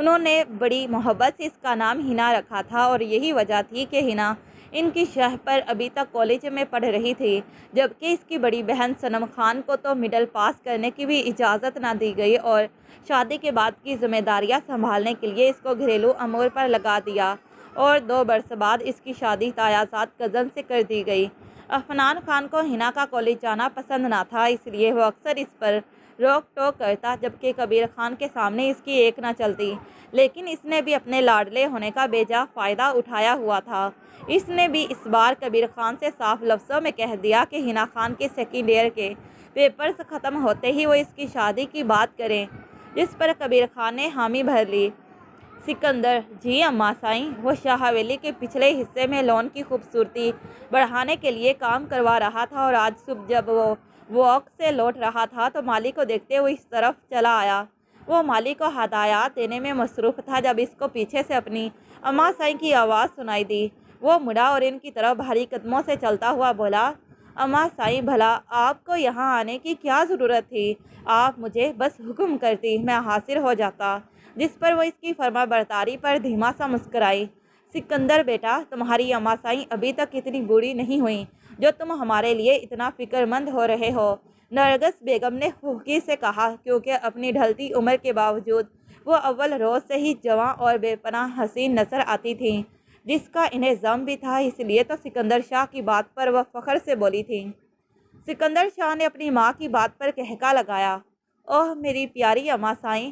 انہوں نے بڑی محبت سے اس کا نام ہنا رکھا تھا اور یہی وجہ تھی کہ ہنا ان کی شرح پر ابھی تک کالج میں پڑھ رہی تھی، جبکہ اس کی بڑی بہن صنم خان کو تو مڈل پاس کرنے کی بھی اجازت نہ دی گئی اور شادی کے بعد کی ذمہ داریاں سنبھالنے کے لیے اس کو گھریلو امور پر لگا دیا اور 2 برس بعد اس کی شادی تایازاد کزن سے کر دی گئی۔ عفنان خان کو ہنا کا کالج جانا پسند نہ تھا، اس لیے وہ اکثر اس پر روک ٹوک کرتا، جبکہ کبیر خان کے سامنے اس کی ایک نہ چلتی، لیکن اس نے بھی اپنے لاڈلے ہونے کا بے جا فائدہ اٹھایا ہوا تھا۔ اس نے بھی اس بار کبیر خان سے صاف لفظوں میں کہہ دیا کہ ہنا خان کے سیکنڈ ایئر کے پیپرز ختم ہوتے ہی وہ اس کی شادی کی بات کریں، جس پر کبیر خان نے حامی بھر لی۔ سکندر: جی اماں سائیں، وہ شاہ حویلی کے پچھلے حصے میں لون کی خوبصورتی بڑھانے کے لیے کام کروا رہا تھا اور آج صبح جب وہ واک سے لوٹ رہا تھا تو مالی کو دیکھتے ہوئے اس طرف چلا آیا۔ وہ مالی کو ہدایات دینے میں مصروف تھا جب اس کو پیچھے سے اپنی اماں سائیں کی آواز سنائی دی۔ وہ مڑا اور ان کی طرف بھاری قدموں سے چلتا ہوا بولا، اماں سائیں بھلا آپ کو یہاں آنے کی کیا ضرورت تھی؟ آپ مجھے بس حکم کرتی، میں حاضر ہو جاتا۔ جس پر وہ اس کی فرما برداری پر دھیما سا مسکرائی۔ سکندر بیٹا، تمہاری اماں سائیں ابھی تک اتنی بوڑھی نہیں ہوئیں جو تم ہمارے لیے اتنا فکر مند ہو رہے ہو، نرگس بیگم نے خفگی سے کہا، کیونکہ اپنی ڈھلتی عمر کے باوجود وہ اول روز سے ہی جواں اور بے پناہ حسین نظر آتی تھیں۔ جس کا انہیں ذم بھی تھا، اس لیے تو سکندر شاہ کی بات پر وہ فخر سے بولی تھیں۔ سکندر شاہ نے اپنی ماں کی بات پر ٹھہکا لگایا، اوہ میری پیاری اماں سائیں،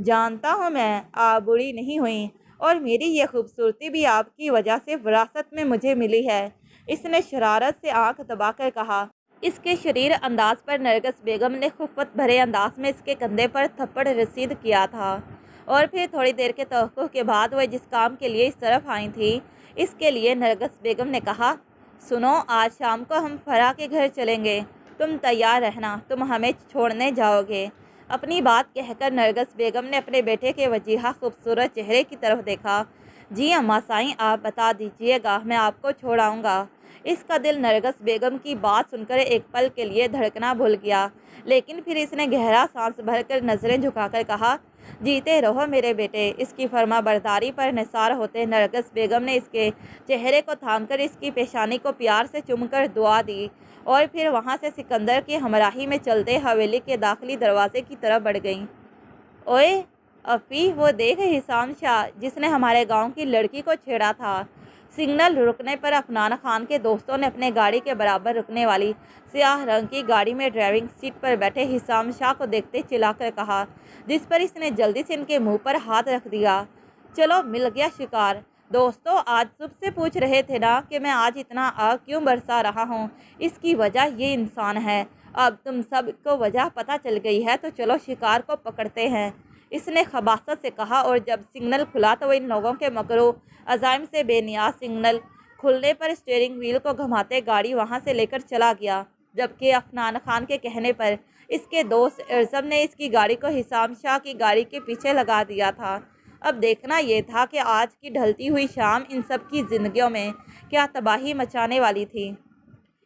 جانتا ہوں میں آپ بوڑھی نہیں ہوئیں اور میری یہ خوبصورتی بھی آپ کی وجہ سے وراثت میں مجھے ملی ہے۔ اس نے شرارت سے آنکھ دبا کر کہا۔ اس کے شریر انداز پر نرگس بیگم نے خفت بھرے انداز میں اس کے کندھے پر تھپڑ رسید کیا تھا اور پھر تھوڑی دیر کے توقف کے بعد وہ جس کام کے لیے اس طرف آئی تھی، اس کے لیے نرگس بیگم نے کہا، سنو، آج شام کو ہم فرح کے گھر چلیں گے، تم تیار رہنا، تم ہمیں چھوڑنے جاؤ گے۔ اپنی بات کہہ کر نرگس بیگم نے اپنے بیٹے کے وجیہہ خوبصورت چہرے کی طرف دیکھا۔ جی اماں سائیں، آپ بتا دیجیے گا، میں آپ کو چھوڑ آؤں گا۔ اس کا دل نرگس بیگم کی بات سن کر ایک پل کے لیے دھڑکنا بھول گیا، لیکن پھر اس نے گہرا سانس بھر کر نظریں جھکا کر کہا، جیتے رہو میرے بیٹے۔ اس کی فرما برداری پر نثار ہوتے نرگس بیگم نے اس کے چہرے کو تھام کر اس کی پیشانی کو پیار سے چوم کر دعا دی اور پھر وہاں سے سکندر کی ہمراہی میں چلتے حویلی کے داخلی دروازے کی طرف بڑھ گئیں۔ اوئے افی، وہ دیکھ حسام شاہ جس نے ہمارے گاؤں کی لڑکی کو چھیڑا تھا۔ سگنل رکنے پر عفنان خان کے دوستوں نے اپنے گاڑی کے برابر رکنے والی سیاہ رنگ کی گاڑی میں ڈرائیونگ سیٹ پر بیٹھے حسام شاہ کو دیکھتے چلا کر کہا، جس پر اس نے جلدی سے ان کے منہ پر ہاتھ رکھ دیا۔ چلو مل گیا شکار۔ دوستو، آج صبح سے پوچھ رہے تھے نا کہ میں آج اتنا آگ کیوں برسا رہا ہوں؟ اس کی وجہ یہ انسان ہے۔ اب تم سب کو وجہ پتہ چل گئی ہے تو چلو شکار کو پکڑتے ہیں، اس نے خباثت سے کہا اور جب سگنل کھلا تو وہ ان لوگوں کے مکرو عزائم سے بے نیاز سگنل کھلنے پر اسٹیئرنگ وہیل کو گھماتے گاڑی وہاں سے لے کر چلا گیا، جبکہ عفنان خان کے کہنے پر اس کے دوست ارزم نے اس کی گاڑی کو حسام شاہ کی گاڑی کے پیچھے لگا دیا تھا۔ اب دیکھنا یہ تھا کہ آج کی ڈھلتی ہوئی شام ان سب کی زندگیوں میں کیا تباہی مچانے والی تھی۔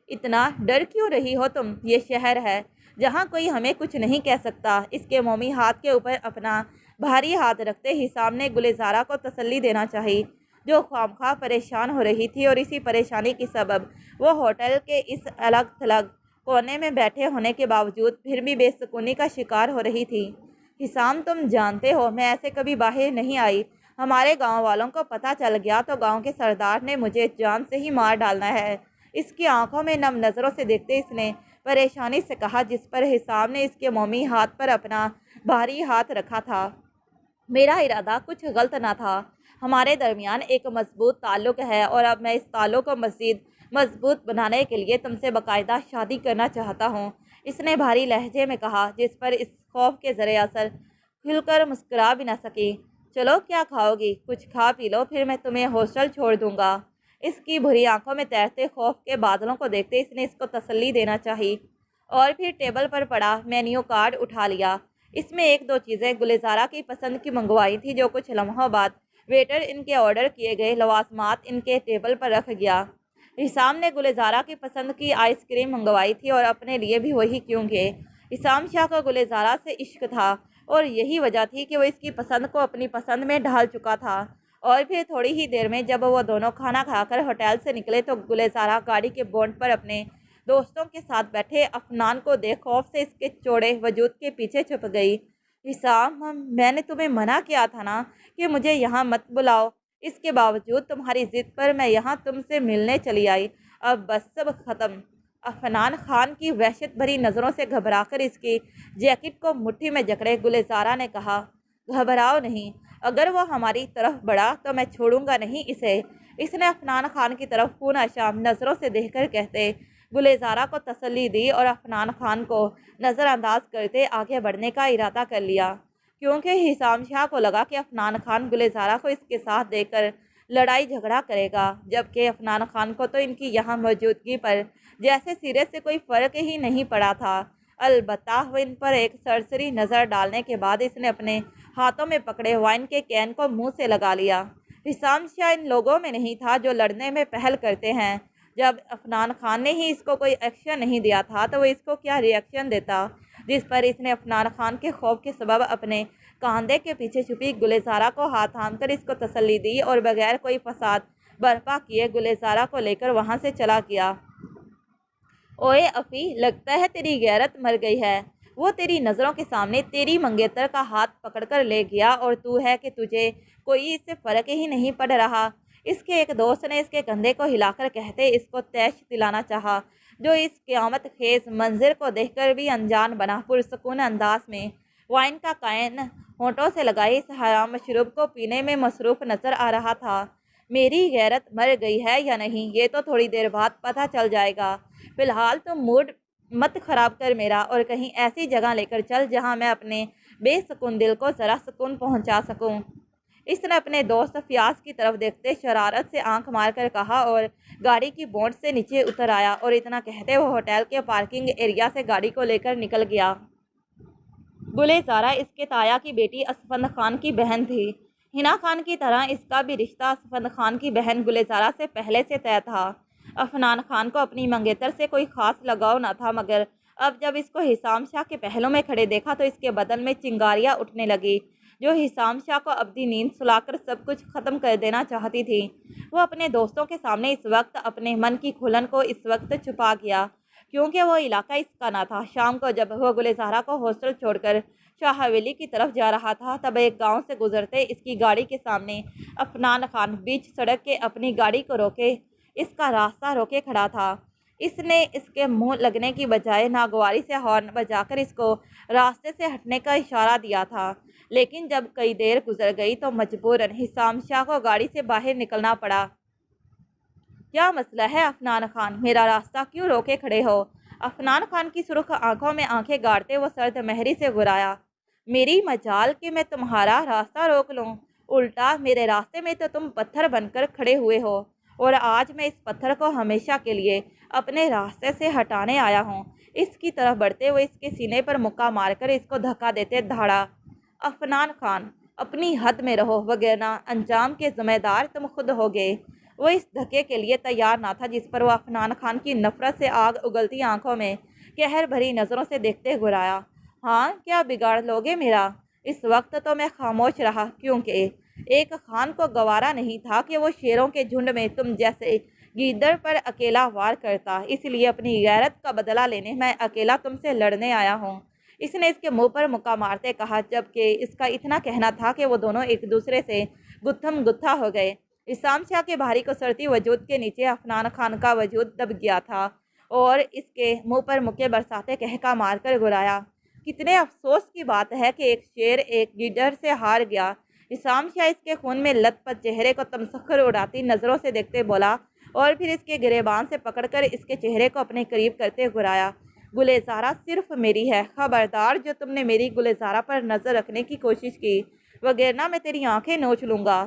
اتنا ڈر کیوں رہی ہو تم؟ یہ شہر ہے جہاں کوئی ہمیں کچھ نہیں کہہ سکتا۔ اس کے مومی ہاتھ کے اوپر اپنا بھاری ہاتھ رکھتے حسام نے گلزارہ کو تسلی دینا چاہی، جو خواہ پریشان ہو رہی تھی اور اسی پریشانی کی سبب وہ ہوٹل کے اس الگ تھلگ کونے میں بیٹھے ہونے کے باوجود پھر بھی بے سکونی کا شکار ہو رہی تھی۔ حسام، تم جانتے ہو میں ایسے کبھی باہر نہیں آئی، ہمارے گاؤں والوں کو پتہ چل گیا تو گاؤں کے سردار نے مجھے جان سے ہی مار ڈالنا ہے۔ اس کی آنکھوں میں نم نظروں سے دیکھتے اس نے پریشانی سے کہا، جس پر حسام نے اس کے مومی ہاتھ پر اپنا بھاری ہاتھ رکھا تھا۔ میرا ارادہ کچھ غلط نہ تھا، ہمارے درمیان ایک مضبوط تعلق ہے اور اب میں اس تعلق کو مزید مضبوط بنانے کے لیے تم سے باقاعدہ شادی کرنا چاہتا ہوں، اس نے بھاری لہجے میں کہا، جس پر اس خوف کے ذرے اثر کھل کر مسکرا بھی نہ سکی۔ چلو کیا کھاؤ گی؟ کچھ کھا پی لو، پھر میں تمہیں ہاسٹل چھوڑ دوں گا۔ اس کی بھری آنکھوں میں تیرتے خوف کے بادلوں کو دیکھتے اس نے اس کو تسلی دینا چاہی اور پھر ٹیبل پر پڑا مینیو کارڈ اٹھا لیا۔ اس میں ایک دو چیزیں گلزارہ کی پسند کی منگوائی تھی، جو کچھ لمحوں بعد ویٹر ان کے آرڈر کیے گئے لوازمات ان کے ٹیبل پر رکھ گیا۔ حسام نے گلزارہ کی پسند کی آئس کریم منگوائی تھی اور اپنے لیے بھی وہی، کیونکہ حسام شاہ کو گلزارہ سے عشق تھا۔ اور یہی وجہ تھی کہ وہ اس کی پسند کو اپنی پسند میں ڈھال چکا تھا۔ اور پھر تھوڑی ہی دیر میں جب وہ دونوں کھانا کھا کر ہوٹل سے نکلے تو گلزارہ گاڑی کے بونٹ پر اپنے دوستوں کے ساتھ بیٹھے افنان کو دیکھ خوف سے اس کے چوڑے وجود کے پیچھے چھپ گئی۔ حسام، میں نے تمہیں منع کیا تھا نا کہ مجھے یہاں مت بلاؤ، اس کے باوجود تمہاری ضد پر میں یہاں تم سے ملنے چلی آئی۔ اب بس سب ختم۔ عفنان خان کی وحشت بھری نظروں سے گھبرا کر اس کی جیکٹ کو مٹھی میں جکڑے گلزارہ نے کہا، گھبراؤ نہیں، اگر وہ ہماری طرف بڑھا تو میں چھوڑوں گا نہیں اسے۔ اس نے عفنان خان کی طرف خون آشام نظروں سے دیکھ کر کہتے گلزارہ کو تسلی دی اور عفنان خان کو نظر انداز کرتے آگے بڑھنے کا ارادہ کر لیا، کیونکہ حسام شاہ کو لگا کہ عفنان خان گلزارہ کو اس کے ساتھ دے کر لڑائی جھگڑا کرے گا، جبکہ عفنان خان کو تو ان کی یہاں موجودگی پر جیسے سرے سے کوئی فرق ہی نہیں پڑا تھا۔ البتہ وہ ان پر ایک سرسری نظر ڈالنے کے بعد اس نے اپنے ہاتھوں میں پکڑے وائن کے کین کو منہ سے لگا لیا۔ حسام شاہ ان لوگوں میں نہیں تھا جو لڑنے میں پہل کرتے ہیں۔ جب عفنان خان نے ہی اس کو کوئی ایکشن نہیں دیا تھا تو وہ اس کو کیا ری ایکشن دیتا، جس پر اس نے عفنان خان کے خوف کے سبب اپنے کاندھے کے پیچھے چھپی گلزارہ کو ہاتھ تھام کر اس کو تسلی دی اور بغیر کوئی فساد برپا کیے گلزارہ کو لے کر وہاں سے چلا گیا۔ اوئے افی، لگتا ہے تیری غیرت مر گئی ہے۔ وہ تیری نظروں کے سامنے تیری منگیتر کا ہاتھ پکڑ کر لے گیا اور تو ہے کہ تجھے کوئی اس سے فرق ہی نہیں پڑ رہا۔ اس کے ایک دوست نے اس کے کندھے کو ہلا کر کہتے اس کو تیش دلانا چاہا، جو اس قیامت خیز منظر کو دیکھ کر بھی انجان بنا پرسکون انداز میں وائن کا کین ہونٹوں سے لگائے اس حرام مشروب کو پینے میں مصروف نظر آ رہا تھا۔ میری غیرت مر گئی ہے یا نہیں یہ تو تھوڑی دیر بعد پتہ چل جائے گا۔ فی الحال تم موڈ مت خراب کر میرا اور کہیں ایسی جگہ لے کر چل جہاں میں اپنے بے سکون دل کو ذرا سکون پہنچا سکوں۔ اس نے اپنے دوست فیاض کی طرف دیکھتے شرارت سے آنکھ مار کر کہا اور گاڑی کی بونٹ سے نیچے اتر آیا، اور اتنا کہتے وہ ہوٹل کے پارکنگ ایریا سے گاڑی کو لے کر نکل گیا۔ گلزارہ اس کے تایا کی بیٹی اسفند خان کی بہن تھی۔ حنا خان کی طرح اس کا بھی رشتہ اسفند خان کی بہن گلزارہ سے پہلے سے طے تھا۔ عفنان خان کو اپنی منگیتر سے کوئی خاص لگاؤ نہ تھا، مگر اب جب اس کو حسام شاہ کے پہلوں میں کھڑے دیکھا تو اس کے بدن میں چنگاریاں اٹھنے لگی، جو حسام شاہ کو ابدی نیند سلا کر سب کچھ ختم کر دینا چاہتی تھی۔ وہ اپنے دوستوں کے سامنے اس وقت اپنے من کی کھلن کو اس وقت چھپا گیا، کیونکہ وہ علاقہ اس کا نہ تھا۔ شام کو جب وہ گلزارہ کو ہاسٹل چھوڑ کر شاہ حویلی کی طرف جا رہا تھا تب ایک گاؤں سے گزرتے اس کی گاڑی کے سامنے عفنان خان بیچ سڑک کے اپنی گاڑی کو روکے اس کا راستہ روکے کھڑا تھا۔ اس نے اس کے منہ لگنے کی بجائے ناگواری سے ہارن بجا کر اس کو راستے سے ہٹنے کا اشارہ دیا تھا، لیکن جب کئی دیر گزر گئی تو مجبوراً حسام شاہ کو گاڑی سے باہر نکلنا پڑا۔ کیا مسئلہ ہے عفنان خان، میرا راستہ کیوں روکے کھڑے ہو؟ عفنان خان کی سرخ آنکھوں میں آنکھیں گاڑتے وہ سرد مہری سے گرایا، میری مجال کہ میں تمہارا راستہ روک لوں، الٹا میرے راستے میں تو تم پتھر بن کر کھڑے ہوئے ہو، اور آج میں اس پتھر کو ہمیشہ کے لیے اپنے راستے سے ہٹانے آیا ہوں۔ اس کی طرف بڑھتے ہوئے اس کے سینے پر مکہ مار کر اس کو دھکا دیتے دھاڑا، عفنان خان، اپنی حد میں رہو وگرنہ انجام کے ذمہ دار تم خود ہوگے۔ وہ اس دھکے کے لیے تیار نہ تھا جس پر وہ عفنان خان کی نفرت سے آگ اگلتی آنکھوں میں قہر بھری نظروں سے دیکھتے گرایا، ہاں کیا بگاڑ لوگے میرا؟ اس وقت تو میں خاموش رہا، کیونکہ ایک خان کو گوارا نہیں تھا کہ وہ شیروں کے جھنڈ میں تم جیسے گیدڑ پر اکیلا وار کرتا، اس لیے اپنی غیرت کا بدلہ لینے میں اکیلا تم سے لڑنے آیا ہوں۔ اس نے اس کے منہ پر مکہ مارتے کہا، جبکہ اس کا اتنا کہنا تھا کہ وہ دونوں ایک دوسرے سے گتھم گتھا ہو گئے۔ حسام شاہ کے بھاری کسرتی وجود کے نیچے عفنان خان کا وجود دب گیا تھا اور اس کے منہ پر مکے برساتے کہکا مار کر گرایا، کتنے افسوس کی بات ہے کہ ایک شیر ایک گیدڑ سے ہار گیا۔ حسام شاہ اس کے خون میں لت پت چہرے کو تمسخر اڑاتی نظروں سے دیکھتے بولا، اور پھر اس کے گریبان سے پکڑ کر اس کے چہرے کو اپنے قریب کرتے گرایا، گلزارہ صرف میری ہے، خبردار جو تم نے میری گلزارہ پر نظر رکھنے کی کوشش کی، وگرنہ میں تیری آنکھیں نوچ لوں گا۔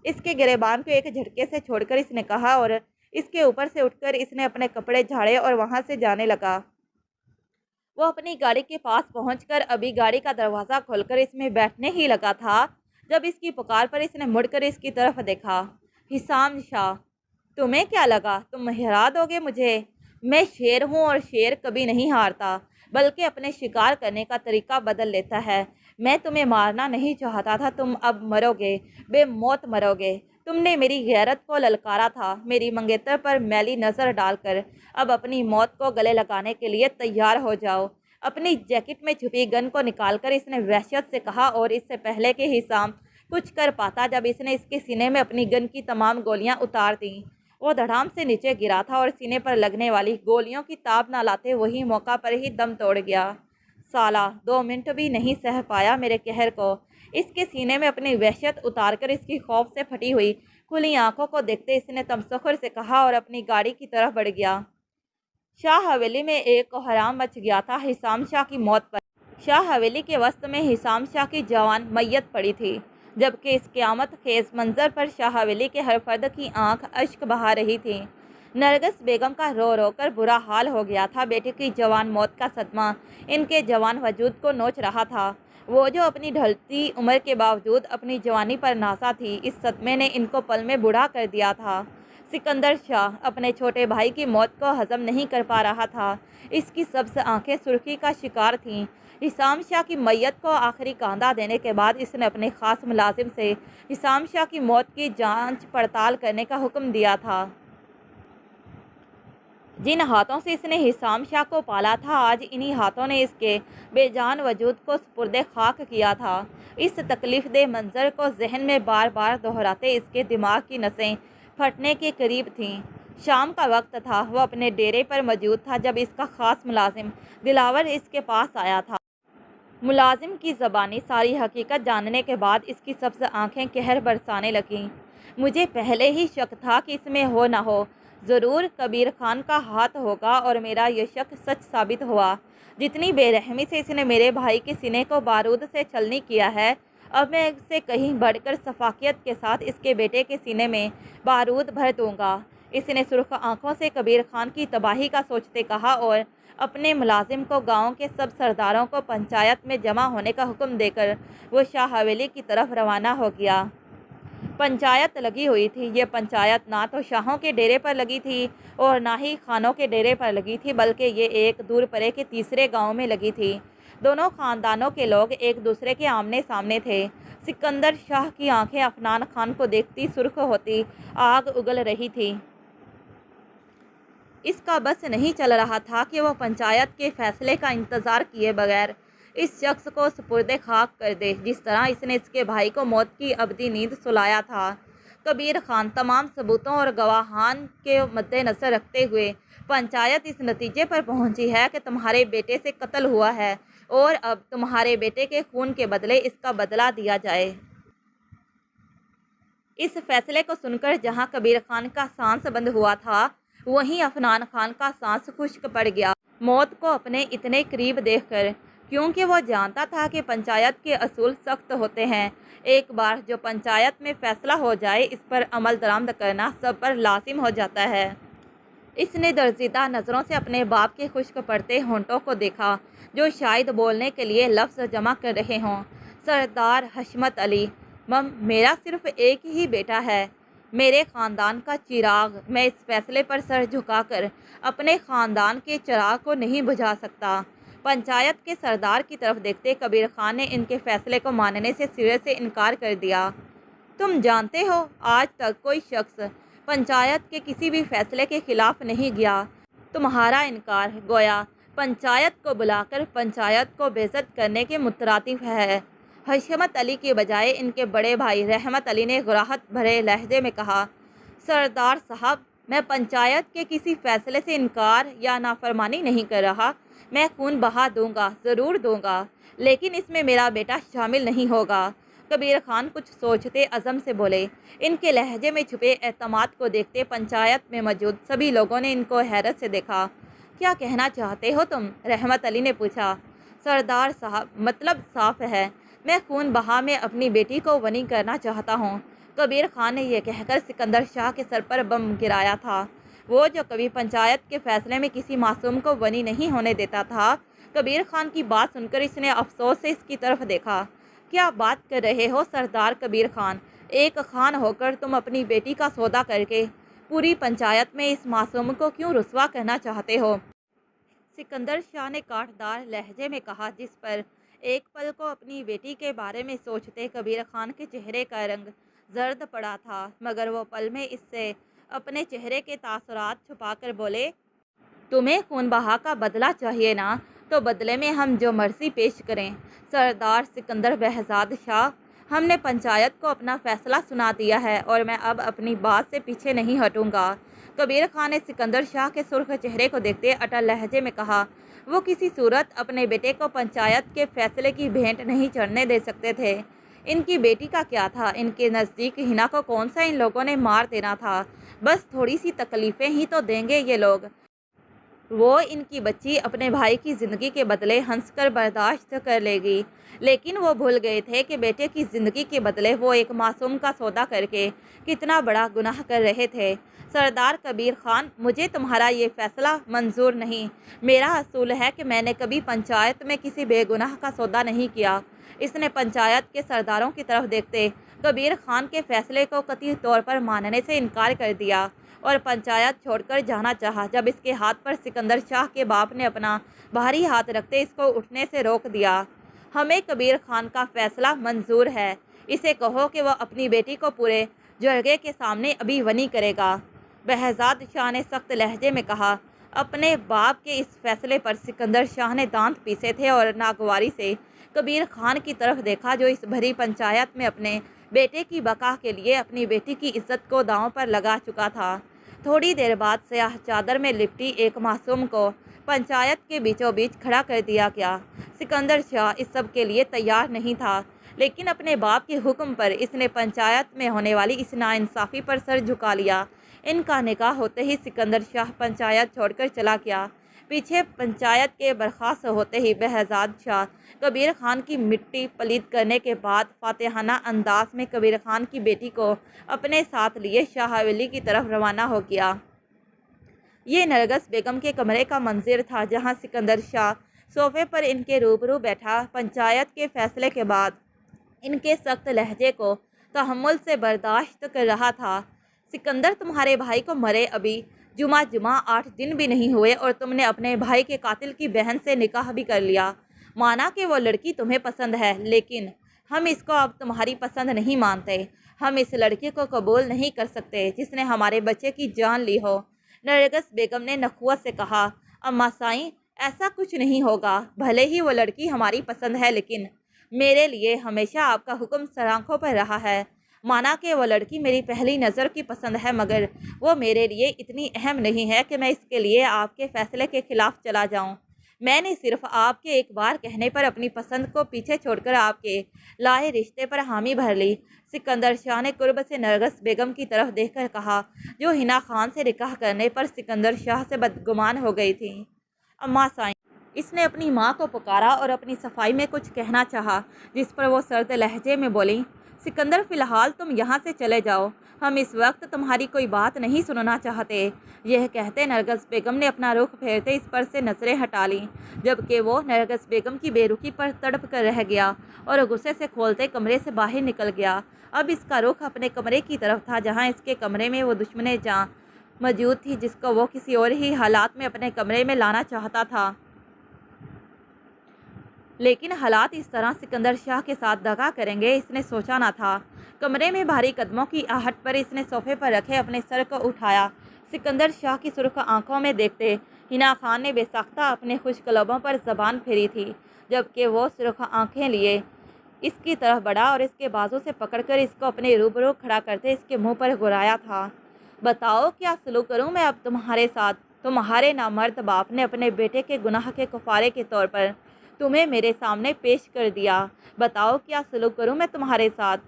اس کے گریبان کو ایک جھٹکے سے چھوڑ کر اس نے کہا، اور اس کے اوپر سے اٹھ کر اس نے اپنے کپڑے جھاڑے اور وہاں سے جانے لگا۔ وہ اپنی گاڑی کے پاس پہنچ کر ابھی گاڑی کا دروازہ کھول کر اس میں بیٹھنے ہی لگا تھا جب اس کی پکار پر اس نے مڑ کر اس کی طرف دیکھا، حسام شاہ، تمہیں کیا لگا تم ہرا دو گے مجھے؟ میں شیر ہوں اور شیر کبھی نہیں ہارتا، بلکہ اپنے شکار کرنے کا طریقہ بدل لیتا ہے۔ میں تمہیں مارنا نہیں چاہتا تھا، تم اب مرو گے، بے موت مرو گے۔ تم نے میری غیرت کو للکارا تھا، میری منگیتر پر میلی نظر ڈال کر اب اپنی موت کو گلے لگانے کے لیے تیار ہو جاؤ۔ اپنی جیکٹ میں چھپی گن کو نکال کر اس نے وحشت سے کہا، اور اس سے پہلے کہ حسام کچھ کر پاتا جب اس نے اس کے سینے میں اپنی گن کی تمام گولیاں اتار دیں۔ وہ دھڑام سے نیچے گرا تھا اور سینے پر لگنے والی گولیوں کی تاب نہ لاتے وہی موقع پر ہی دم توڑ گیا۔ سالہ 2 منٹ بھی نہیں سہ پایا میرے قہر کو۔ اس کے سینے میں اپنی وحشت اتار کر اس کی خوف سے پھٹی ہوئی کھلی آنکھوں کو دیکھتے اس نے تمسخر سے کہا اور اپنی گاڑی کی طرف بڑھ گیا۔ شاہ حویلی میں ایک کوہرام مچ گیا تھا حسام شاہ کی موت پر۔ شاہ حویلی کے وسط میں حسام شاہ کی جوان میت پڑی تھی، جبکہ اس قیامت خیز منظر پر شاہ حویلی کے ہر فرد کی آنکھ اشک بہا رہی تھی۔ نرگس بیگم کا رو رو کر برا حال ہو گیا تھا۔ بیٹی کی جوان موت کا صدمہ ان کے جوان وجود کو نوچ رہا تھا۔ وہ جو اپنی ڈھلتی عمر کے باوجود اپنی جوانی پر نازا تھی، اس صدمے نے ان کو پل میں بوڑھا کر دیا تھا۔ سکندر شاہ اپنے چھوٹے بھائی کی موت کو ہضم نہیں کر پا رہا تھا۔ اس کی سبز آنکھیں سرخی کا شکار تھیں۔ حسام شاہ کی میت کو آخری کاندھا دینے کے بعد اس نے اپنے خاص ملازم سے حسام شاہ کی موت کی جانچ پڑتال کرنے کا حکم دیا تھا۔ جن ہاتھوں سے اس نے حسام شاہ کو پالا تھا، آج انہی ہاتھوں نے اس کے بے جان وجود کو سپرد خاک کیا تھا۔ اس تکلیف دہ منظر کو ذہن میں بار بار دہراتے اس کے دماغ کی نسیں پھٹنے کے قریب تھیں۔ شام کا وقت تھا، وہ اپنے ڈیرے پر موجود تھا جب اس کا خاص ملازم دلاور اس کے پاس آیا تھا۔ ملازم کی زبانی ساری حقیقت جاننے کے بعد اس کی سبز آنکھیں قہر برسانے لگیں۔ مجھے پہلے ہی شک تھا کہ اس میں ہو نہ ہو ضرور کبیر خان کا ہاتھ ہوگا، اور میرا یہ شک سچ ثابت ہوا۔ جتنی بے رحمی سے اس نے میرے بھائی کے سینے کو بارود سے چھلنی کیا ہے، اب میں اس سے کہیں بڑھ کر شفقت کے ساتھ اس کے بیٹے کے سینے میں بارود بھر دوں گا۔ اس نے سرخ آنکھوں سے کبیر خان کی تباہی کا سوچتے کہا اور اپنے ملازم کو گاؤں کے سب سرداروں کو پنچایت میں جمع ہونے کا حکم دے کر وہ شاہ حویلی کی طرف روانہ ہو گیا۔ پنچایت لگی ہوئی تھی۔ یہ پنچایت نہ تو شاہوں کے ڈیرے پر لگی تھی اور نہ ہی خانوں کے ڈیرے پر لگی تھی، بلکہ یہ ایک دور پرے کے تیسرے گاؤں میں لگی تھی۔ دونوں خاندانوں کے لوگ ایک دوسرے کے آمنے سامنے تھے۔ سکندر شاہ کی آنکھیں عفنان خان کو دیکھتی سرخ ہوتی آگ اگل رہی تھی۔ اس کا بس نہیں چل رہا تھا کہ وہ پنچایت کے فیصلے کا انتظار کیے بغیر اس شخص کو سپرد خاک کر دے جس طرح اس نے اس کے بھائی کو موت کی ابدی نیند سلایا تھا۔ کبیر خان تمام ثبوتوں اور گواہان کے مد نظر رکھتے ہوئے پنچایت اس نتیجے پر پہنچی ہے کہ تمہارے بیٹے سے قتل ہوا ہے اور اب تمہارے بیٹے کے خون کے بدلے اس کا بدلہ دیا جائے۔ اس فیصلے کو سن کر جہاں کبیر خان کا سانس بند ہوا تھا، وہیں عفنان خان کا سانس خشک پڑ گیا، موت کو اپنے اتنے قریب دیکھ کر، کیونکہ وہ جانتا تھا کہ پنچایت کے اصول سخت ہوتے ہیں۔ ایک بار جو پنچایت میں فیصلہ ہو جائے، اس پر عمل درآمد کرنا سب پر لازم ہو جاتا ہے۔ اس نے درزیدہ نظروں سے اپنے باپ کے خشک پڑتے ہونٹوں کو دیکھا، جو شاید بولنے کے لیے لفظ جمع کر رہے ہوں۔ سردار حشمت علی، میرا صرف ایک ہی بیٹا ہے، میرے خاندان کا چراغ۔ میں اس فیصلے پر سر جھکا کر اپنے خاندان کے چراغ کو نہیں بجھا سکتا۔ پنچایت کے سردار کی طرف دیکھتے کبیر خان نے ان کے فیصلے کو ماننے سے سرے سے انکار کر دیا۔ تم جانتے ہو، آج تک کوئی شخص پنچایت کے کسی بھی فیصلے کے خلاف نہیں گیا۔ تمہارا انکار گویا پنچایت کو بلا کر پنچایت کو بے عزت کرنے کے مترادف ہے۔ حشمت علی کی بجائے ان کے بڑے بھائی رحمت علی نے غراہٹ بھرے لہجے میں کہا، سردار صاحب، میں پنچایت کے کسی فیصلے سے انکار یا نافرمانی نہیں کر رہا۔ میں خون بہا دوں گا، ضرور دوں گا، لیکن اس میں میرا بیٹا شامل نہیں ہوگا۔ کبیر خان کچھ سوچتے عزم سے بولے۔ ان کے لہجے میں چھپے اعتماد کو دیکھتے پنچایت میں موجود سبھی لوگوں نے ان کو حیرت سے دیکھا۔ کیا کہنا چاہتے ہو تم؟ رحمت علی نے پوچھا۔ سردار صاحب، مطلب صاف ہے، میں خون بہا میں اپنی بیٹی کو ونی کرنا چاہتا ہوں۔ کبیر خان نے یہ کہہ کر سکندر شاہ کے سر پر بم گرایا تھا، وہ جو کبھی پنچایت کے فیصلے میں کسی معصوم کو ونی نہیں ہونے دیتا تھا۔ کبیر خان کی بات سن کر اس نے افسوس سے اس کی طرف دیکھا۔ کیا بات کر رہے ہو سردار کبیر خان؟ ایک خان ہو کر تم اپنی بیٹی کا سودا کر کے پوری پنچایت میں اس معصوم کو کیوں رسوا کرنا چاہتے ہو؟ سکندر شاہ نے کاٹدار لہجے میں کہا، جس پر ایک پل کو اپنی بیٹی کے بارے میں سوچتے کبیر خان کے چہرے کا رنگ زرد پڑا تھا، مگر وہ پل میں اس سے اپنے چہرے کے تاثرات چھپا کر بولے، تمہیں خون بہا کا بدلہ چاہیے نا، تو بدلے میں ہم جو مرضی پیش کریں۔ سردار سکندر بہزاد شاہ، ہم نے پنچایت کو اپنا فیصلہ سنا دیا ہے اور میں اب اپنی بات سے پیچھے نہیں ہٹوں گا۔ کبیر خان نے سکندر شاہ کے سرخ چہرے کو دیکھتے اٹل لہجے میں کہا، وہ کسی صورت اپنے بیٹے کو پنچایت کے فیصلے کی بھینٹ نہیں چڑھنے دے سکتے تھے۔ ان کی بیٹی کا کیا تھا؟ ان کے نزدیک ہنا کو کون سا ان لوگوں نے مار دینا تھا؟ بس تھوڑی سی تکلیفیں ہی تو دیں گے یہ لوگ۔ وہ ان کی بچی اپنے بھائی کی زندگی کے بدلے ہنس کر برداشت کر لے گی، لیکن وہ بھول گئے تھے کہ بیٹے کی زندگی کے بدلے وہ ایک معصوم کا سودا کر کے کتنا بڑا گناہ کر رہے تھے۔ سردار کبیر خان، مجھے تمہارا یہ فیصلہ منظور نہیں۔ میرا اصول ہے کہ میں نے کبھی پنچایت میں کسی بے گناہ کا سودا نہیں کیا۔ اس نے پنچایت کے سرداروں کی طرف دیکھتے کبیر خان کے فیصلے کو قطعی طور پر ماننے سے انکار کر دیا اور پنچایت چھوڑ کر جانا چاہا۔ جب اس کے ہاتھ پر سکندر شاہ کے باپ نے اپنا بھاری ہاتھ رکھتے اس کو اٹھنے سے روک دیا۔ ہمیں کبیر خان کا فیصلہ منظور ہے، اسے کہو کہ وہ اپنی بیٹی کو پورے جرگے کے سامنے ابھی ونی کرے گا۔ بہزاد شاہ نے سخت لہجے میں کہا۔ اپنے باپ کے اس فیصلے پر سکندر شاہ نے دانت پیسے تھے اور ناگواری سے کبیر خان کی طرف دیکھا، جو اس بھری پنچایت میں اپنے بیٹے کی بقا کے لیے اپنی بیٹی کی عزت کو داؤں پر لگا چکا تھا۔ تھوڑی دیر بعد سیاہ چادر میں لپٹی ایک معصوم کو پنچایت کے بیچوں بیچ کھڑا کر دیا گیا۔ سکندر شاہ اس سب کے لیے تیار نہیں تھا، لیکن اپنے باپ کے حکم پر اس نے پنچایت میں ہونے والی اس ناانصافی پر سر جھکا لیا۔ ان کا نکاح ہوتے ہی سکندر شاہ پنچایت چھوڑ کر چلا گیا۔ پیچھے پنچایت کے برخاست ہوتے ہی بہزاد شاہ کبیر خان کی مٹی پلید کرنے کے بعد فاتحانہ انداز میں کبیر خان کی بیٹی کو اپنے ساتھ لیے شاہ حویلی کی طرف روانہ ہو گیا۔ یہ نرگس بیگم کے کمرے کا منظر تھا، جہاں سکندر شاہ صوفے پر ان کے روبرو بیٹھا پنچایت کے فیصلے کے بعد ان کے سخت لہجے کو تحمل سے برداشت کر رہا تھا۔ سکندر، تمہارے بھائی کو مرے ابھی جمعہ 8 دن بھی نہیں ہوئے اور تم نے اپنے بھائی کے قاتل کی بہن سے نکاح بھی کر لیا۔ مانا کہ وہ لڑکی تمہیں پسند ہے، لیکن ہم اس کو اب تمہاری پسند نہیں مانتے۔ ہم اس لڑکی کو قبول نہیں کر سکتے جس نے ہمارے بچے کی جان لی ہو۔ نرگس بیگم نے نخوت سے کہا، اماں سائیں، ایسا کچھ نہیں ہوگا۔ بھلے ہی وہ لڑکی ہماری پسند ہے، لیکن میرے لیے ہمیشہ آپ کا حکم سر آنکھوں پر رہا ہے۔ مانا کہ وہ لڑکی میری پہلی نظر کی پسند ہے، مگر وہ میرے لیے اتنی اہم نہیں ہے کہ میں اس کے لیے آپ کے فیصلے کے خلاف چلا جاؤں۔ میں نے صرف آپ کے ایک بار کہنے پر اپنی پسند کو پیچھے چھوڑ کر آپ کے لائے رشتے پر حامی بھر لی۔ سکندر شاہ نے قرب سے نرگس بیگم کی طرف دیکھ کر کہا، جو ہنا خان سے نکاح کرنے پر سکندر شاہ سے بدگمان ہو گئی تھی۔ اماں سائیں، اس نے اپنی ماں کو پکارا اور اپنی صفائی میں کچھ کہنا چاہا، جس پر وہ سرد لہجے میں بولی، سکندر، فی الحال تم یہاں سے چلے جاؤ، ہم اس وقت تمہاری کوئی بات نہیں سننا چاہتے۔ یہ کہتے نرگس بیگم نے اپنا رخ پھیرتے اس پر سے نظریں ہٹا لیں، جبکہ وہ نرگس بیگم کی بے رخی پر تڑپ کر رہ گیا اور غصے سے کھولتے کمرے سے باہر نکل گیا۔ اب اس کا رخ اپنے کمرے کی طرف تھا، جہاں اس کے کمرے میں وہ دشمن جاں موجود تھی جس کو وہ کسی اور ہی حالات میں اپنے کمرے میں لانا چاہتا تھا، لیکن حالات اس طرح سکندر شاہ کے ساتھ دغا کریں گے اس نے سوچا نہ تھا۔ کمرے میں بھاری قدموں کی آہٹ پر اس نے صوفے پر رکھے اپنے سر کو اٹھایا۔ سکندر شاہ کی سرخ آنکھوں میں دیکھتے ہنا خان نے بے ساختہ اپنے خشک لبوں پر زبان پھیری تھی، جبکہ وہ سرخ آنکھیں لیے اس کی طرف بڑھا اور اس کے بازو سے پکڑ کر اس کو اپنے روبرو کھڑا کرتے اس کے منہ پر گرایا تھا۔ بتاؤ کیا سلوک کروں میں اب تمہارے ساتھ؟ تمہارے نامرد باپ نے اپنے بیٹے کے گناہ کے کفارے کے طور پر تمہیں میرے سامنے پیش کر دیا۔ بتاؤ کیا سلوک کروں میں تمہارے ساتھ؟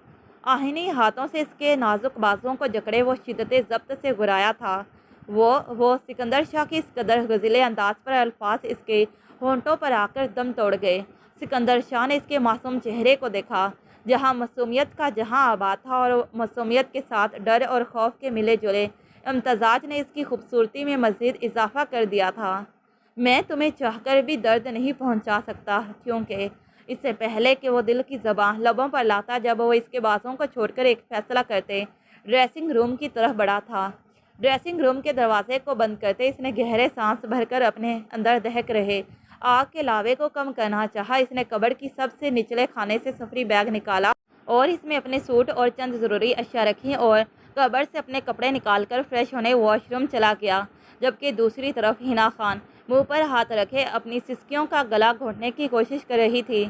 آہنی ہاتھوں سے اس کے نازک بازوؤں کو جکڑے وہ شدت ضبط سے گرایا تھا۔ وہ سکندر شاہ کی اس قدر غزلے انداز پر الفاظ اس کے ہونٹوں پر آ کر دم توڑ گئے۔ سکندر شاہ نے اس کے معصوم چہرے کو دیکھا، جہاں معصومیت کا جہاں آباد تھا، اور معصومیت کے ساتھ ڈر اور خوف کے ملے جلے امتزاج نے اس کی خوبصورتی میں مزید اضافہ کر دیا تھا۔ میں تمہیں چاہ کر بھی درد نہیں پہنچا سکتا، کیونکہ اس سے پہلے کہ وہ دل کی زبان لبوں پر لاتا، جب وہ اس کے بازوؤں کو چھوڑ کر ایک فیصلہ کرتے ڈریسنگ روم کی طرف بڑھا تھا۔ ڈریسنگ روم کے دروازے کو بند کرتے اس نے گہرے سانس بھر کر اپنے اندر دہک رہے آگ کے لاوے کو کم کرنا چاہا۔ اس نے کبڑ کی سب سے نچلے خانے سے سفری بیگ نکالا اور اس میں اپنے سوٹ اور چند ضروری اشیاء رکھیں اور کبڑ سے اپنے کپڑے نکال کر فریش ہونے واش روم چلا گیا، جبکہ دوسری طرف حنا خان منہ پر ہاتھ رکھے اپنی سسکیوں کا گلا گھونٹنے کی کوشش کر رہی تھی۔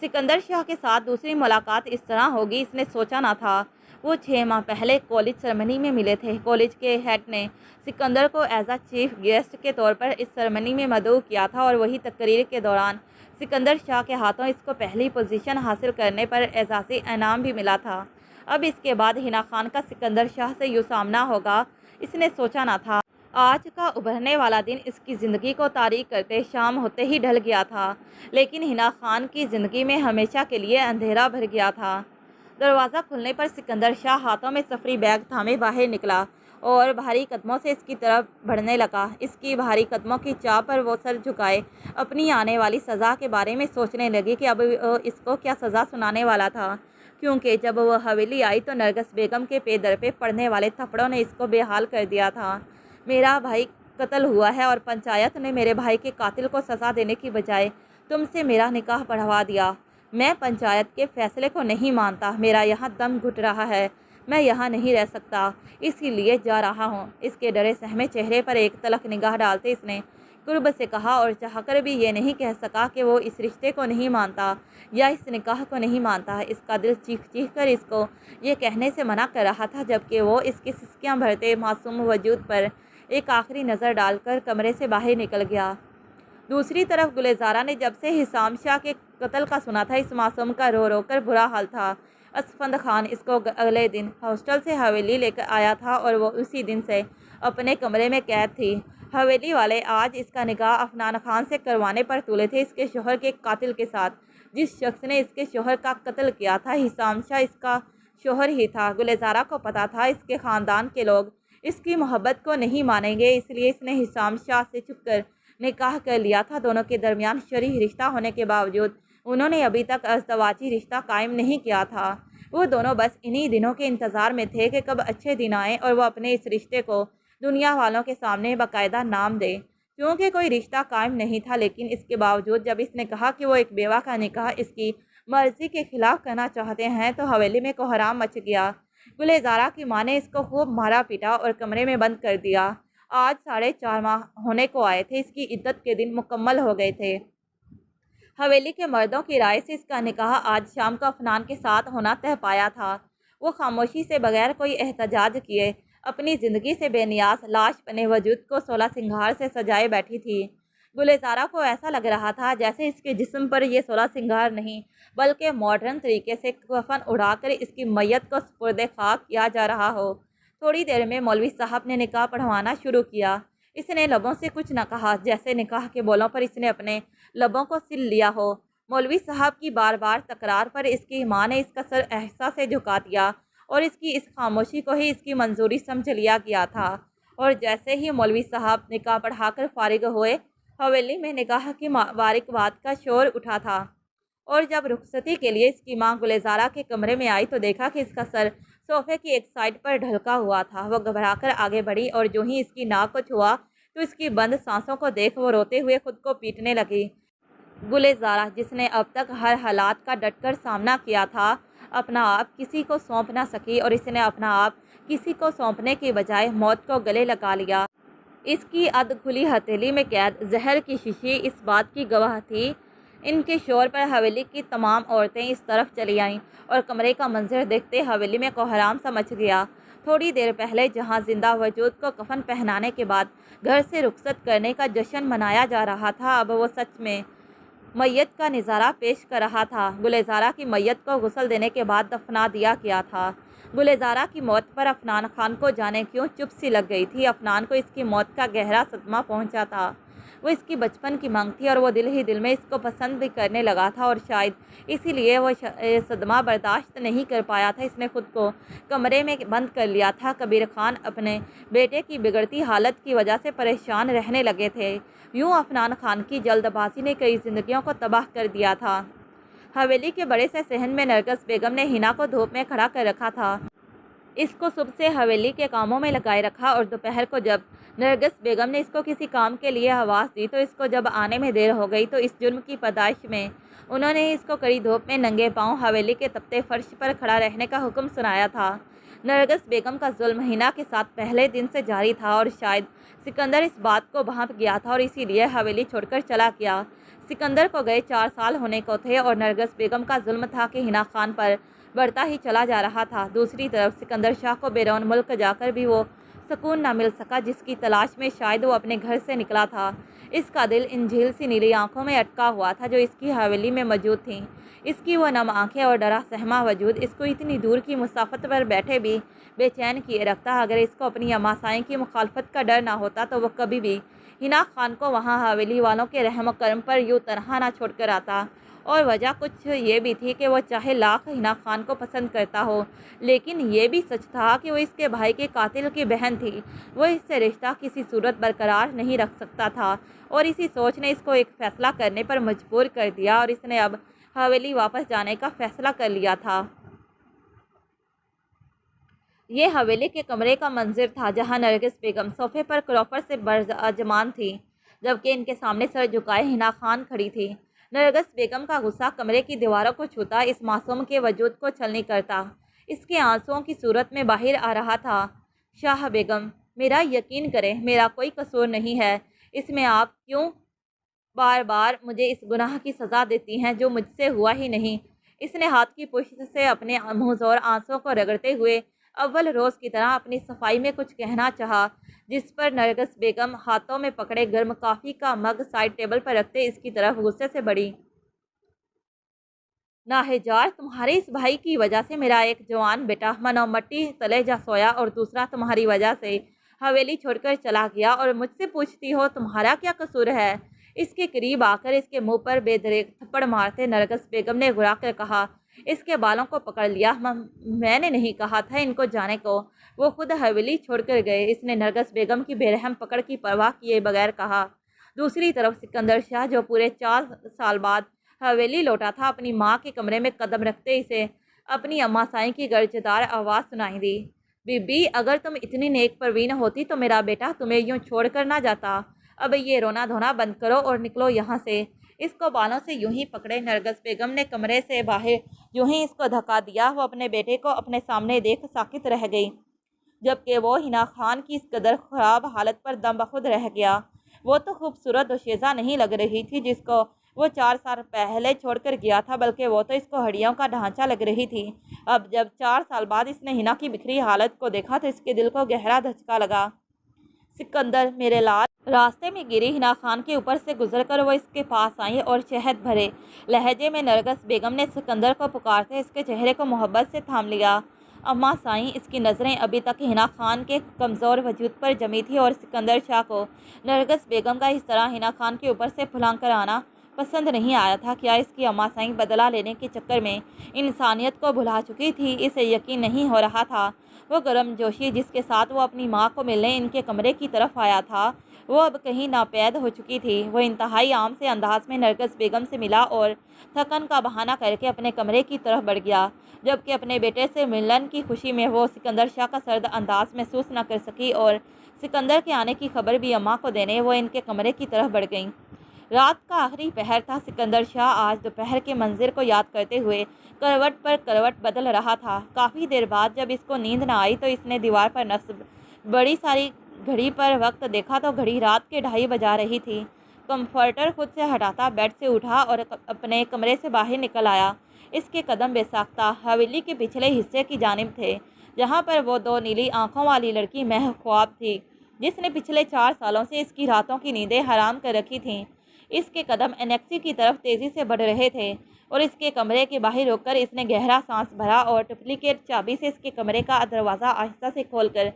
سکندر شاہ کے ساتھ دوسری ملاقات اس طرح ہوگی اس نے سوچا نہ تھا۔ وہ 6 ماہ پہلے کالج سرمنی میں ملے تھے۔ کالج کے ہیڈ نے سکندر کو ایز اے چیف گیسٹ کے طور پر اس سرمنی میں مدعو کیا تھا اور وہی تقریر کے دوران سکندر شاہ کے ہاتھوں اس کو پہلی پوزیشن حاصل کرنے پر اعزازی انعام بھی ملا تھا۔ اب اس کے بعد حنا خان کا سکندر شاہ سے یوں سامنا ہوگا اس نے سوچا نہ تھا۔ آج کا ابھرنے والا دن اس کی زندگی کو تاریک کرتے شام ہوتے ہی ڈھل گیا تھا، لیکن حنا خان کی زندگی میں ہمیشہ کے لیے اندھیرا بھر گیا تھا۔ دروازہ کھلنے پر سکندر شاہ ہاتھوں میں سفری بیگ تھامے باہر نکلا اور بھاری قدموں سے اس کی طرف بڑھنے لگا۔ اس کی بھاری قدموں کی چاہ پر وہ سر جھکائے اپنی آنے والی سزا کے بارے میں سوچنے لگی کہ اب اس کو کیا سزا سنانے والا تھا، کیونکہ جب وہ حویلی آئی تو نرگس بیگم کے پے در پہ پڑنے والے تھپڑوں نے اس کو بے حال کر دیا تھا۔ میرا بھائی قتل ہوا ہے اور پنچایت نے میرے بھائی کے قاتل کو سزا دینے کی بجائے تم سے میرا نکاح پڑھوا دیا۔ میں پنچایت کے فیصلے کو نہیں مانتا، میرا یہاں دم گھٹ رہا ہے، میں یہاں نہیں رہ سکتا، اسی لیے جا رہا ہوں۔ اس کے ڈرے سہمے چہرے پر ایک تلخ نگاہ ڈالتے اس نے قرب سے کہا اور چاہ کر بھی یہ نہیں کہہ سکا کہ وہ اس رشتے کو نہیں مانتا یا اس نکاح کو نہیں مانتا۔ اس کا دل چیخ چیخ کر اس کو یہ کہنے سے منع کر رہا تھا، جبکہ وہ اس کی سسکیاں بھرتے معصوم وجود پر ایک آخری نظر ڈال کر کمرے سے باہر نکل گیا۔ دوسری طرف گلزارہ نے جب سے حسام شاہ کے قتل کا سنا تھا، اس معصوم کا رو رو کر برا حال تھا۔ اسفند خان اس کو اگلے دن ہاسٹل سے حویلی لے کر آیا تھا اور وہ اسی دن سے اپنے کمرے میں قید تھی۔ حویلی والے آج اس کا نکاح عفنان خان سے کروانے پر تلے تھے، اس کے شوہر کے قاتل کے ساتھ۔ جس شخص نے اس کے شوہر کا قتل کیا تھا حسام شاہ اس کا شوہر ہی تھا۔ گلزارہ کو پتا تھا اس کے خاندان کے لوگ اس کی محبت کو نہیں مانیں گے، اس لیے اس نے حسام شاہ سے چھپ کر نکاح کر لیا تھا۔ دونوں کے درمیان شرعی رشتہ ہونے کے باوجود انہوں نے ابھی تک ازدواجی رشتہ قائم نہیں کیا تھا۔ وہ دونوں بس انہی دنوں کے انتظار میں تھے کہ کب اچھے دن آئیں اور وہ اپنے اس رشتے کو دنیا والوں کے سامنے باقاعدہ نام دے۔ کیونکہ کوئی رشتہ قائم نہیں تھا، لیکن اس کے باوجود جب اس نے کہا کہ وہ ایک بیوہ کا نکاح اس کی مرضی کے خلاف کرنا چاہتے ہیں تو حویلی میں کوہرام مچ گیا۔ گلزارہ کی ماں نے اس کو خوب مارا پیٹا اور کمرے میں بند کر دیا۔ آج 4.5 ماہ ہونے کو آئے تھے، اس کی عدت کے دن مکمل ہو گئے تھے۔ حویلی کے مردوں کی رائے سے اس کا نکاح آج شام کو عفنان کے ساتھ ہونا طے پایا تھا۔ وہ خاموشی سے بغیر کوئی احتجاج کیے اپنی زندگی سے بے نیاز لاش بنے وجود کو 16 سنگھار سے سجائے بیٹھی تھی۔ گلزارہ کو ایسا لگ رہا تھا جیسے اس کے جسم پر یہ 16 سنگھار نہیں بلکہ ماڈرن طریقے سے کفن اڑا کر اس کی میت کو سپرد خاک کیا جا رہا ہو۔ تھوڑی دیر میں مولوی صاحب نے نکاح پڑھوانا شروع کیا۔ اس نے لبوں سے کچھ نہ کہا، جیسے نکاح کے بولوں پر اس نے اپنے لبوں کو سل لیا ہو۔ مولوی صاحب کی بار بار تکرار پر اس کی ماں نے اس کا سر احساس سے جھکا دیا اور اس کی اس خاموشی کو ہی اس کی منظوری سمجھ لیا گیا تھا۔ اور جیسے ہی مولوی صاحب نکاح پڑھا کر فارغ ہوئے، حویلی میں نکاح کی مبارکباد کا شور اٹھا تھا۔ اور جب رخصتی کے لیے اس کی ماں گلزارہ کے کمرے میں آئی تو دیکھا کہ اس کا سر صوفے کی ایک سائڈ پر ڈھلکا ہوا تھا۔ وہ گھبرا کر آگے بڑھی اور جو ہی اس کی ناک کو چھوا تو اس کی بند سانسوں کو دیکھ وہ روتے ہوئے خود کو پیٹنے لگی۔ گلزارہ، جس نے اب تک ہر حالات کا ڈٹ کر سامنا کیا تھا، اپنا آپ کسی کو سونپ نہ سکی اور اس نے اپنا آپ کسی کو سونپنے کی بجائے موت کو گلے لگا لیا۔ اس کی ادھ کھلی ہتھیلی میں قید زہر کی شیشی اس بات کی گواہ تھی۔ ان کے شور پر حویلی کی تمام عورتیں اس طرف چلی آئیں اور کمرے کا منظر دیکھتے حویلی میں کوہرام سا مچ گیا۔ تھوڑی دیر پہلے جہاں زندہ وجود کو کفن پہنانے کے بعد گھر سے رخصت کرنے کا جشن منایا جا رہا تھا، اب وہ سچ میں میت کا نظارہ پیش کر رہا تھا۔ گلزارہ کی میت کو غسل دینے کے بعد دفنا دیا گیا تھا۔ گلزارہ کی موت پر عفنان خان کو جانے کیوں چپ سی لگ گئی تھی۔ عفنان کو اس کی موت کا گہرا صدمہ پہنچا تھا۔ وہ اس کی بچپن کی مانگ تھی اور وہ دل ہی دل میں اس کو پسند بھی کرنے لگا تھا اور شاید اسی لیے وہ صدمہ برداشت نہیں کر پایا تھا۔ اس نے خود کو کمرے میں بند کر لیا تھا۔ کبیر خان اپنے بیٹے کی بگڑتی حالت کی وجہ سے پریشان رہنے لگے تھے۔ یوں عفنان خان کی جلد بازی نے کئی زندگیوں کو تباہ کر دیا تھا۔ حویلی کے بڑے سے صحن میں نرگس بیگم نے حنا کو دھوپ میں کھڑا کر رکھا تھا۔ اس کو صبح سے حویلی کے کاموں میں لگائے رکھا اور دوپہر کو جب نرگس بیگم نے اس کو کسی کام کے لیے آواز دی تو اس کو جب آنے میں دیر ہو گئی تو اس جرم کی پاداش میں انہوں نے اس کو کڑی دھوپ میں ننگے پاؤں حویلی کے تپتے فرش پر کھڑا رہنے کا حکم سنایا تھا۔ نرگس بیگم کا ظلم ہینا کے ساتھ پہلے دن سے جاری تھا اور شاید سکندر اس بات کو بھانپ گیا تھا اور اسی لیے حویلی چھوڑ کر چلا گیا۔ سکندر کو گئے 4 سال ہونے کو تھے اور نرگس بیگم کا ظلم تھا کہ ہینا خان پر بڑھتا ہی چلا جا رہا تھا۔ دوسری طرف سکندر شاہ کو بیرون ملک جا کر بھی وہ سکون نہ مل سکا جس کی تلاش میں شاید وہ اپنے گھر سے نکلا تھا۔ اس کا دل ان جھیل سی نیلی آنکھوں میں اٹکا ہوا تھا جو اس کی حویلی میں موجود تھیں۔ اس کی وہ نم آنکھیں اور ڈرا سہما وجود اس کو اتنی دور کی مسافت پر بیٹھے بھی بے چین کیے رکھتا۔ اگر اس کو اپنی اماسائیں کی مخالفت کا ڈر نہ ہوتا تو وہ کبھی بھی ہینا خان کو وہاں حویلی والوں کے رحم و کرم پر یوں تنہا نہ چھوڑ کر آتا، اور وجہ کچھ یہ بھی تھی کہ وہ چاہے لاکھ ہینا خان کو پسند کرتا ہو، لیکن یہ بھی سچ تھا کہ وہ اس کے بھائی کے قاتل کی بہن تھی۔ وہ اس سے رشتہ کسی صورت برقرار نہیں رکھ سکتا تھا، اور اسی سوچ نے اس کو ایک فیصلہ کرنے پر مجبور کر دیا اور اس نے اب حویلی واپس جانے کا فیصلہ کر لیا تھا۔ یہ حویلی کے کمرے کا منظر تھا جہاں نرگس بیگم صوفے پر کروفر سے برجمان تھی، جبکہ ان کے سامنے سر جھکائے ہینا خان کھڑی تھی۔ نرگس بیگم کا غصہ کمرے کی دیواروں کو چھوتا اس معصوم کے وجود کو چھلنی کرتا، اس کے آنسوؤں کی صورت میں باہر آ رہا تھا۔ شاہ بیگم، میرا یقین کریں، میرا کوئی قصور نہیں ہے، اس میں آپ کیوں بار بار مجھے اس گناہ کی سزا دیتی ہیں جو مجھ سے ہوا ہی نہیں؟ اس نے ہاتھ کی پشت سے اپنے منہزور آنسوؤں کو رگڑتے ہوئے اول روز کی طرح اپنی صفائی میں کچھ کہنا چاہا، جس پر نرگس بیگم ہاتھوں میں پکڑے گرم کافی کا مگ سائڈ ٹیبل پر رکھتے اس کی طرف غصے سے بڑھی۔ ناہجار، تمہارے اس بھائی کی وجہ سے میرا ایک جوان بیٹا منو مٹی تلے جا سویا اور دوسرا تمہاری وجہ سے حویلی چھوڑ کر چلا گیا، اور مجھ سے پوچھتی ہو تمہارا کیا قصور ہے؟ اس کے قریب آ کر اس کے منہ پر بے دریغ تھپڑ مارتے نرگس بیگم نے گھبرا کر کہا، اس کے بالوں کو پکڑ لیا، میں نے نہیں کہا تھا ان کو جانے کو، وہ خود حویلی چھوڑ کر گئے، اس نے نرگس بیگم کی بے رحم پکڑ کی پرواہ کیے بغیر کہا۔ دوسری طرف سکندر شاہ جو پورے 4 سال بعد حویلی لوٹا تھا، اپنی ماں کے کمرے میں قدم رکھتے اسے اپنی اماسائیں کی گرجدار آواز سنائی دی، بی بی، اگر تم اتنی نیک پروین ہوتی تو میرا بیٹا تمہیں یوں چھوڑ کر نہ جاتا۔ اب یہ رونا دھونا بند کرو اور نکلو یہاں سے۔ اس کو بالوں سے یوں ہی پکڑے نرگس بیگم نے کمرے سے باہر یوں ہی اس کو دھکا دیا۔ وہ اپنے بیٹے کو اپنے سامنے دیکھ ساکت رہ گئی، جبکہ وہ ہینا خان کی اس قدر خراب حالت پر دم بخود رہ گیا۔ وہ تو خوبصورت دوشیزہ نہیں لگ رہی تھی جس کو وہ 4 سال پہلے چھوڑ کر گیا تھا، بلکہ وہ تو اس کو ہڈیوں کا ڈھانچہ لگ رہی تھی۔ اب جب 4 سال بعد اس نے ہینا کی بکھری حالت کو دیکھا تو اس کے دل کو گہرا دھچکا لگا۔ سکندر، میرے لال۔ راستے میں گری ہینا خان کے اوپر سے گزر کر وہ اس کے پاس آئیں اور شہد بھرے لہجے میں نرگس بیگم نے سکندر کو پکارتے اس کے چہرے کو محبت سے تھام لیا۔ اماں سائیں، اس کی نظریں ابھی تک ہینا خان کے کمزور وجود پر جمی تھی اور سکندر شاہ کو نرگس بیگم کا اس طرح ہینا خان کے اوپر سے پھلانگ کر آنا پسند نہیں آیا تھا۔ کیا اس کی اماں سائیں بدلہ لینے کے چکر میں انسانیت کو بھلا چکی تھی؟ اسے یقین نہیں ہو رہا تھا۔ وہ گرم جوشی جس کے ساتھ وہ اپنی ماں کو ملنے ان کے کمرے کی طرف آیا تھا، وہ اب کہیں ناپید ہو چکی تھی۔ وہ انتہائی عام سے انداز میں نرگس بیگم سے ملا اور تھکن کا بہانہ کر کے اپنے کمرے کی طرف بڑھ گیا، جبکہ اپنے بیٹے سے ملن کی خوشی میں وہ سکندر شاہ کا سرد انداز محسوس نہ کر سکی، اور سکندر کے آنے کی خبر بھی اماں کو دینے وہ ان کے کمرے کی طرف بڑھ گئیں۔ رات کا آخری پہر تھا۔ سکندر شاہ آج دوپہر کے منظر کو یاد کرتے ہوئے کروٹ پر کروٹ بدل رہا تھا۔ کافی دیر بعد جب اس کو نیند نہ آئی تو اس نے دیوار پر نصب بڑی ساری گھڑی پر وقت دیکھا تو گھڑی رات کے 2:30 بجا رہی تھی۔ کمفرٹر خود سے ہٹاتا بیڈ سے اٹھا اور اپنے کمرے سے باہر نکل آیا۔ اس کے قدم بے ساختہ حویلی کے پچھلے حصے کی جانب تھے، جہاں پر وہ 2 نیلی آنکھوں والی لڑکی محو خواب تھی جس نے پچھلے 4 سالوں سے اس کی راتوں کی نیندیں حرام کر رکھی تھیں۔ اس کے قدم انیکسی کی طرف تیزی سے بڑھ رہے تھے اور اس کے کمرے کے باہر رک کر اس نے گہرا سانس بھرا اور ڈپلیکیٹ چابی سے اس کے کمرے کا دروازہ آہستہ سے کھول کر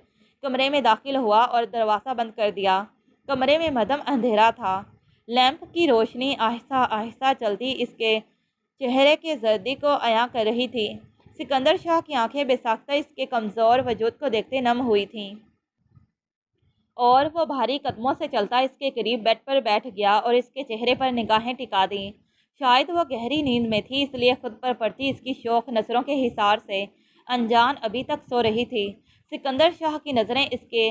کمرے میں داخل ہوا اور دروازہ بند کر دیا۔ کمرے میں مدھم اندھیرا تھا۔ لیمپ کی روشنی آہستہ آہستہ چلتی اس کے چہرے کے زردی کو عیاں کر رہی تھی۔ سکندر شاہ کی آنکھیں بے ساختہ اس کے کمزور وجود کو دیکھتے نم ہوئی تھیں، اور وہ بھاری قدموں سے چلتا اس کے قریب بیڈ پر بیٹھ گیا اور اس کے چہرے پر نگاہیں ٹکا دیں۔ شاید وہ گہری نیند میں تھی، اس لیے خود پر پڑتی اس کی شوخ نظروں کے حصار سے انجان ابھی تک سو رہی تھی۔ سکندر شاہ کی نظریں اس کے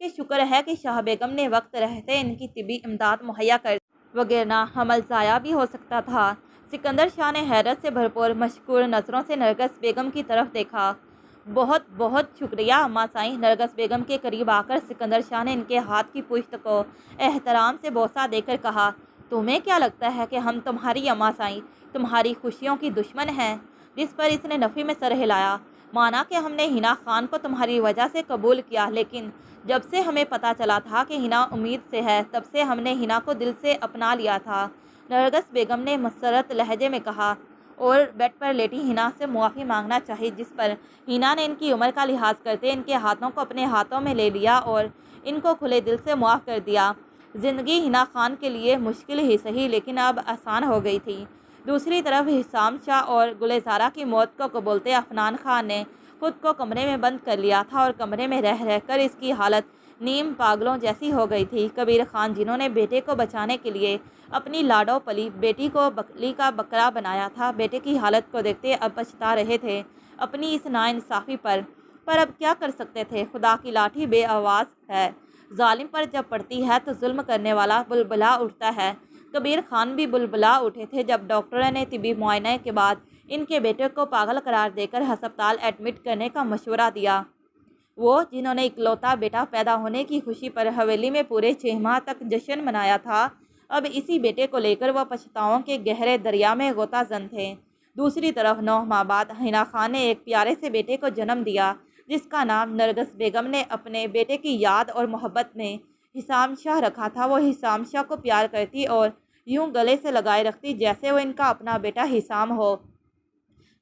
کہ شکر ہے کہ شاہ بیگم نے وقت رہتے ان کی طبی امداد مہیا کر دی، وگرنہ حمل ضائع بھی ہو سکتا تھا۔ سکندر شاہ نے حیرت سے بھرپور مشکور نظروں سے نرگس بیگم کی طرف دیکھا۔ بہت بہت شکریہ اماں سائیں۔ نرگس بیگم کے قریب آ کر سکندر شاہ نے ان کے ہاتھ کی پشت کو احترام سے بوسہ دے کر کہا، تمہیں کیا لگتا ہے کہ ہم تمہاری اماں سائیں تمہاری خوشیوں کی دشمن ہیں؟ جس پر اس نے نفی میں سر ہلایا۔ مانا کہ ہم نے حنا خان کو تمہاری وجہ سے قبول کیا، لیکن جب سے ہمیں پتہ چلا تھا کہ حنا امید سے ہے، تب سے ہم نے حنا کو دل سے اپنا لیا تھا۔ نرگس بیگم نے مسرت لہجے میں کہا، اور بیڈ پر لیٹی حنا سے معافی مانگنا چاہی، جس پر حنا نے ان کی عمر کا لحاظ کرتے ان کے ہاتھوں کو اپنے ہاتھوں میں لے لیا اور ان کو کھلے دل سے معاف کر دیا۔ زندگی حنا خان کے لیے مشکل ہی سہی، لیکن اب آسان ہو گئی تھی۔ دوسری طرف حسام شاہ اور گلزارہ کی موت کو قبولتے عفنان خان نے خود کو کمرے میں بند کر لیا تھا اور کمرے میں رہ رہ کر اس کی حالت نیم پاگلوں جیسی ہو گئی تھی۔ کبیر خان، جنہوں نے بیٹے کو بچانے کے لیے اپنی لاڈو پلی بیٹی کو بکری کا بکرا بنایا تھا، بیٹے کی حالت کو دیکھتے اب پچھتا رہے تھے اپنی اس ناانصافی پر اب کیا کر سکتے تھے؟ خدا کی لاٹھی بے آواز ہے، ظالم پر جب پڑتی ہے تو ظلم کرنے والا بلبلا اٹھتا ہے۔ کبیر خان بھی بلبلا اٹھے تھے جب ڈاکٹر نے طبی معائنے کے بعد ان کے بیٹے کو پاگل قرار دے کر ہسپتال ایڈمٹ کرنے کا مشورہ دیا۔ وہ جنہوں نے اکلوتا بیٹا پیدا ہونے کی خوشی پر حویلی میں پورے 6 ماہ تک جشن منایا تھا، اب اسی بیٹے کو لے کر وہ پچھتاؤں کے گہرے دریا میں غوطہ زن تھے۔ دوسری طرف 9 ماہ بعد حنا خان نے ایک پیارے سے بیٹے کو جنم دیا، جس کا نام نرگس بیگم نے اپنے بیٹے کی یاد اور محبت میں حسام شاہ رکھا تھا۔ وہ حسام شاہ کو پیار کرتی اور یوں گلے سے لگائے رکھتی جیسے وہ ان کا اپنا بیٹا حسام ہو۔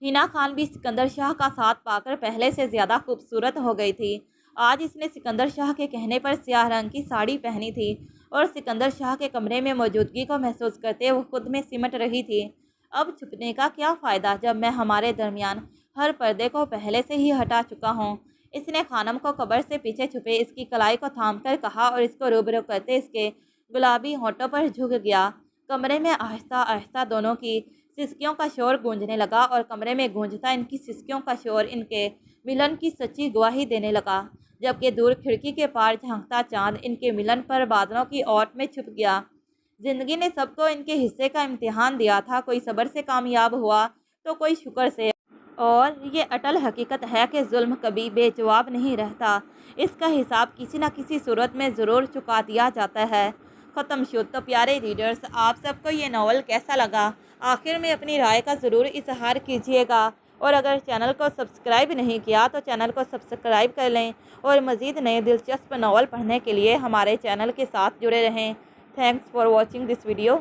حنا خان بھی سکندر شاہ کا ساتھ پا کر پہلے سے زیادہ خوبصورت ہو گئی تھی۔ آج اس نے سکندر شاہ کے کہنے پر سیاہ رنگ کی ساڑی پہنی تھی اور سکندر شاہ کے کمرے میں موجودگی کو محسوس کرتے وہ خود میں سمٹ رہی تھی۔ اب چھپنے کا کیا فائدہ جب میں ہمارے درمیان ہر پردے کو پہلے سے ہی ہٹا چکا ہوں؟ اس نے خانم کو قبر سے پیچھے چھپے اس کی کلائی کو تھام کر کہا اور اس کو روبرو کرتے اس کے گلابی ہونٹوں پر جھک گیا۔ کمرے میں آہستہ آہستہ دونوں کی سسکیوں کا شور گونجنے لگا اور کمرے میں گونجتا ان کی سسکیوں کا شور ان کے ملن کی سچی گواہی دینے لگا، جبکہ دور کھڑکی کے پار جھانکتا چاند ان کے ملن پر بادلوں کی اوٹ میں چھپ گیا۔ زندگی نے سب کو ان کے حصے کا امتحان دیا تھا، کوئی صبر سے کامیاب ہوا تو کوئی شکر سے، اور یہ اٹل حقیقت ہے کہ ظلم کبھی بے جواب نہیں رہتا، اس کا حساب کسی نہ کسی صورت میں ضرور چکا دیا جاتا ہے۔ ختم شد۔ تو پیارے ریڈرز، آپ سب کو یہ ناول کیسا لگا؟ آخر میں اپنی رائے کا ضرور اظہار کیجیے گا، اور اگر چینل کو سبسکرائب نہیں کیا تو چینل کو سبسکرائب کر لیں اور مزید نئے دلچسپ ناول پڑھنے کے لیے ہمارے چینل کے ساتھ جڑے رہیں۔ Thanks for watching this video.